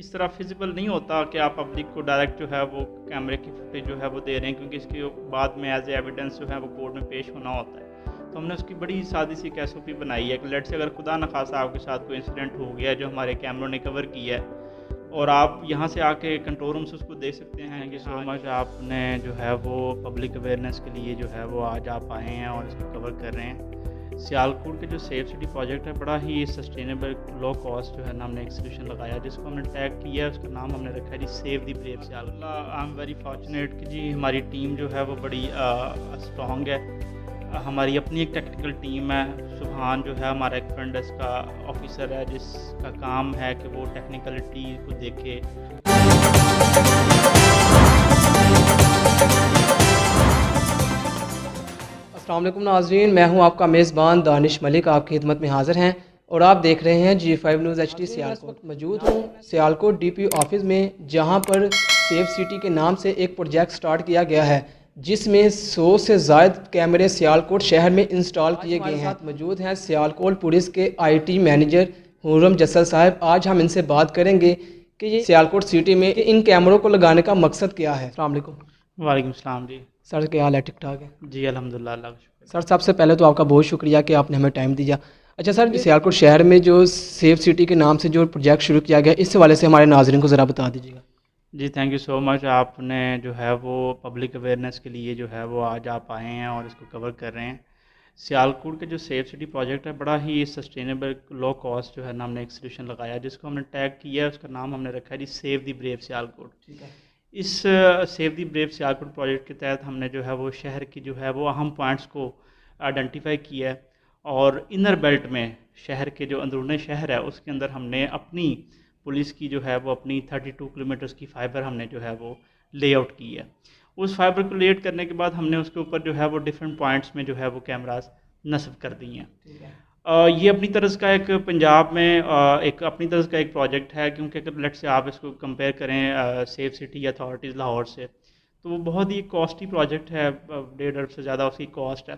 اس طرح فزیبل نہیں ہوتا کہ آپ پبلک کو ڈائریکٹ جو ہے وہ کیمرے کی فوٹیج جو ہے وہ دے رہے ہیں، کیونکہ اس کے بعد میں ایز اے ایویڈنس جو ہے وہ کورٹ میں پیش ہونا ہوتا ہے۔ تو ہم نے اس کی بڑی سادی سی ایک ایس او پی بنائی ہے کہ لیٹ سے اگر خدا نخواستہ آپ کے ساتھ کوئی انسیڈنٹ ہو گیا جو ہمارے کیمروں نے کور کیا ہے، اور آپ یہاں سے آ کے کنٹرول روم سے اس کو دیکھ سکتے ہیں کہ سو مچ آپ نے جو ہے وہ پبلک اویئرنیس کے لیے جو ہے وہ آج آپ آئے ہیں اور اس کو کور کر رہے ہیں۔ سیالکوٹ کے جو سیف سٹی پروجیکٹ ہے، بڑا ہی سسٹینیبل لو کاسٹ جو ہے نا ہم نے ایک سولوشن لگایا جس کو ہم نے ٹیگ کیا ہے، اس کا نام ہم نے رکھا ہے جی save the brave Sialkot. I am very fortunate کہ جی ہماری ٹیم جو ہے وہ بڑی اسٹرانگ ہے۔ ہماری اپنی ایک ٹیکنیکل ٹیم ہے، سبحان جو ہے ہمارا ایک فرینڈ اس کا آفیسر ہے جس کا کام ہے کہ وہ ٹیکنیکلٹی کو دیکھے۔ السلام علیکم ناظرین، میں ہوں آپ کا میزبان دانش ملک، آپ کی خدمت میں حاضر ہیں اور آپ دیکھ رہے ہیں G5 نیوز HD سیالکوٹ۔ موجود ہوں سیالکوٹ ڈی پی آفس میں، جہاں پر سیف سٹی کے نام سے ایک پروجیکٹ سٹارٹ کیا گیا ہے جس میں 100 سے زائد کیمرے سیالکوٹ شہر میں انسٹال کیے گئے ہیں۔ موجود ہیں سیالکوٹ پولیس کے IT مینیجر حورم جسل صاحب۔ آج ہم ان سے بات کریں گے کہ یہ سیالکوٹ سٹی میں ان کیمروں کو لگانے کا مقصد کیا ہے۔ السلام علیکم۔ وعلیکم السلام جی۔ سر کیا حال ہے؟ ٹھیک ٹھاک ہے جی الحمدللہ، اللہ کا شکر۔ سر سب سے پہلے تو آپ کا بہت شکریہ کہ آپ نے ہمیں ٹائم دیا۔ اچھا سر، سیالکوٹ شہر میں جو سیف سٹی کے نام سے جو پروجیکٹ شروع کیا گیا، اس حوالے سے ہمارے ناظرین کو ذرا بتا دیجیے گا۔ جی تھینک یو سو مچ، آپ نے جو ہے وہ پبلک اویئرنیس کے لیے جو ہے وہ آج آپ آئے ہیں اور اس کو کور کر رہے ہیں۔ سیالکوٹ کے جو سیف سٹی پروجیکٹ ہے، بڑا ہی سسٹینیبل لو کاسٹ جو ہے نا ہم نے ایک سولوشن لگایا جس کو ہم نے ٹیگ کیا ہے، اس کا نام ہم نے رکھا ہے جی سیو دی بریو سیالکوٹ۔ ٹھیک ہے۔ اس save the brave Sialkot project کے تحت ہم نے جو ہے وہ شہر کی جو ہے وہ اہم پوائنٹس کو آئیڈینٹیفائی کیا ہے، اور انر بیلٹ میں شہر کے جو اندرون شہر ہے اس کے اندر ہم نے اپنی پولیس کی جو ہے وہ اپنی 32 کلومیٹرز کی فائبر ہم نے جو ہے وہ لے آؤٹ کی ہے۔ اس فائبر کو لے آؤٹ کرنے کے بعد ہم نے اس کے اوپر جو ہے وہ ڈفرینٹ پوائنٹس میں جو ہے وہ کیمراز نصب کر دی ہیں۔ یہ اپنی طرز کا ایک پنجاب میں ایک اپنی طرز کا ایک پروجیکٹ ہے، کیونکہ اگر لیٹ سے آپ اس کو کمپیئر کریں سیف سٹی اتھارٹیز لاہور سے، تو وہ بہت ہی کاسٹلی پروجیکٹ ہے، 1.5 ارب سے زیادہ اس کی کاسٹ ہے۔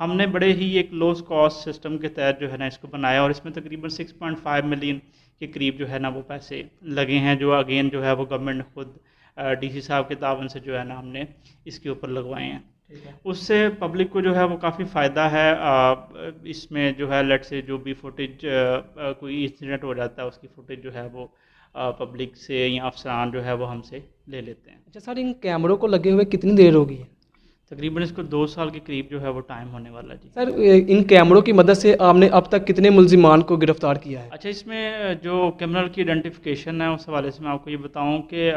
ہم نے بڑے ہی ایک لو کاسٹ سسٹم کے تحت جو ہے نا اس کو بنایا، اور اس میں تقریباً 6.5 ملین کے قریب جو ہے نا وہ پیسے لگے ہیں، جو اگین جو ہے وہ گورنمنٹ نے خود ڈی سی صاحب کے تعاون سے جو ہے نا ہم نے اس کے اوپر لگوائے ہیں۔ اس سے پبلک کو جو ہے وہ کافی فائدہ ہے۔ اس میں جو ہے لیٹ سے جو بھی فوٹیج کوئی انسیڈنٹ ہو جاتا ہے اس کی فوٹیج جو ہے وہ پبلک سے یا افسران جو ہے وہ ہم سے لے لیتے ہیں۔ اچھا سر، ان کیمروں کو لگے ہوئے کتنی دیر ہوگی ہے؟ تقریباً اس کو 2 سال کے قریب جو ہے وہ ٹائم ہونے والا جی۔ سر ان کیمروں کی مدد سے آپ نے اب تک کتنے ملزمان کو گرفتار کیا ہے؟ اچھا، اس میں جو کرمنل کی آئیڈینٹیفیکیشن ہے اس حوالے سے میں آپ کو یہ بتاؤں کہ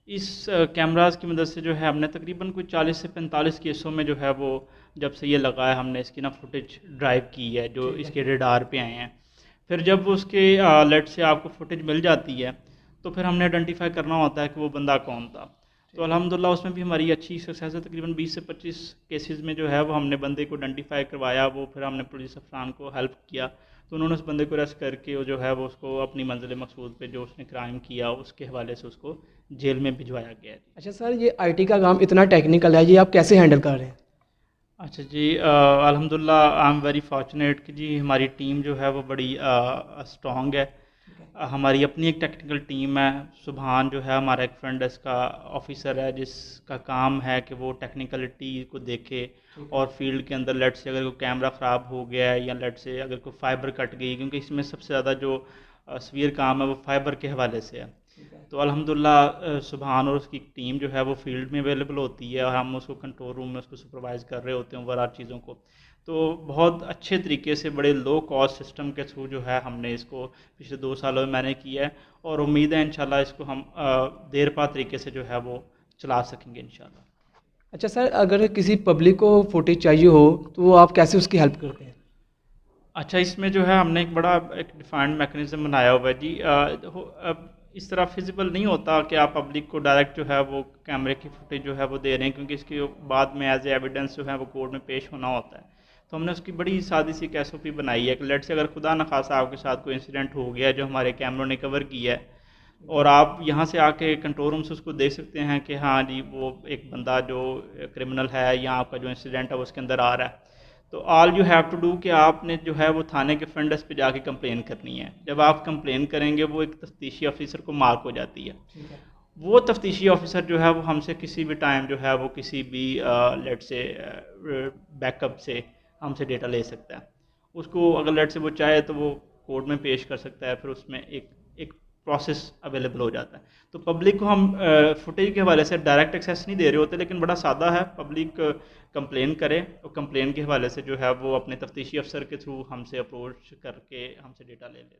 اس کیمراز کی مدد سے جو ہے ہم نے تقریباً کوئی 40 سے 45 کیسوں میں جو ہے وہ جب سے یہ لگا ہے ہم نے اس کی نا فوٹیج ڈرائیو کی ہے جو اس کے ریڈار پہ آئے ہیں۔ پھر جب اس کے لیٹ سے آپ کو فوٹیج مل جاتی ہے تو پھر ہم نے آئیڈینٹیفائی کرنا ہوتا ہے کہ وہ بندہ کون تھا۔ تو الحمدللہ اس میں بھی ہماری اچھی سکسیس ہے، تقریباً 20 سے 25 کیسز میں جو ہے وہ ہم نے بندے کو آئیڈینٹیفائی کروایا، وہ پھر ہم نے پولیس افسران کو ہیلپ کیا، تو انہوں نے اس بندے کو اریسٹ کر کے وہ جو ہے وہ اس کو اپنی منزل مقصود پہ جو اس نے کرائم کیا اس کے حوالے سے اس کو جیل میں بھجوایا گیا ہے۔ اچھا سر، یہ IT کا کام اتنا ٹیکنیکل ہے، یہ آپ کیسے ہینڈل کر رہے ہیں؟ اچھا جی، الحمدللہ آئی ایم ویری فارچونیٹ کہ جی ہماری ٹیم جو ہے وہ بڑی اسٹرانگ ہے۔ ہماری اپنی ایک ٹیکنیکل ٹیم ہے، سبحان جو ہے ہمارا ایک فرینڈ اس کا آفیسر ہے جس کا کام ہے کہ وہ ٹیکنیکلٹی کو دیکھے، اور فیلڈ کے اندر لیٹ سے اگر کوئی کیمرہ خراب ہو گیا ہے یا لیٹ سے اگر کوئی فائبر کٹ گئی، کیونکہ اس میں سب سے زیادہ جو سویر کام ہے وہ فائبر کے حوالے سے ہے، تو الحمدللہ سبحان اور اس کی ٹیم جو ہے وہ فیلڈ میں اویلیبل ہوتی ہے، اور ہم اس کو کنٹرول روم میں اس کو سپروائز کر رہے ہوتے ہیں اوور آل چیزوں کو۔ تو بہت اچھے طریقے سے بڑے لو کاسٹ سسٹم کے تھرو جو ہے ہم نے اس کو پچھلے 2 سالوں میں میں نے کیا ہے، اور امید ہے انشاءاللہ اس کو ہم دیر پا طریقے سے جو ہے وہ چلا سکیں گے انشاءاللہ۔ اچھا سر، اگر کسی پبلک کو فوٹیج چاہیے ہو تو آپ کیسے اس کی ہیلپ کرتے ہیں؟ اچھا، اس میں جو ہے ہم نے ایک بڑا ایک ڈیفائنڈ میکنزم بنایا ہوا ہے جی۔ اس طرح فزیبل نہیں ہوتا کہ آپ پبلک کو ڈائریکٹ جو ہے وہ کیمرے کی فوٹیج جو ہے وہ دے رہے ہیں، کیونکہ اس کے بعد میں ایز اے ایویڈنس جو ہے وہ کورٹ میں پیش ہونا ہوتا ہے۔ تو ہم نے اس کی بڑی سادی سی ایک ایس او پی بنائی ہے کہ لیٹ سے اگر خدا نخواستہ آپ کے ساتھ کوئی انسیڈنٹ ہو گیا جو ہمارے کیمروں نے کور کیا ہے، اور آپ یہاں سے آ کے کنٹرول روم سے اس کو دیکھ سکتے ہیں کہ ہاں جی وہ ایک بندہ جو کرمنل ہے یا آپ کا جو انسیڈنٹ ہے وہ اس کے اندر آ رہا ہے، تو all you have to do کہ آپ نے جو ہے وہ تھانے کے فرنٹ ڈیسک پہ جا کے کمپلین کرنی ہے. جب آپ کمپلین کریں گے وہ ایک تفتیشی آفیسر کو مارک ہو جاتی ہے. وہ تفتیشی آفیسر جو ہے وہ ہم سے کسی بھی ٹائم جو ہے وہ کسی بھی لیٹ سے بیک اپ سے ہم سے ڈیٹا لے سکتا ہے. اس کو اگر لیٹ سے وہ چاہے تو وہ کورٹ میں پیش کر سکتا ہے, پھر اس میں ایک پروسیس اویلیبل ہو جاتا ہے. تو پبلک کو ہم فوٹیج کے حوالے سے ڈائریکٹ ایکسیس نہیں دے رہے ہوتے, لیکن بڑا سادہ ہے. پبلک کمپلین کرے اور کمپلین کے حوالے سے جو ہے وہ اپنے تفتیشی افسر کے تھرو ہم سے اپروچ کر کے ہم سے ڈیٹا لے لے.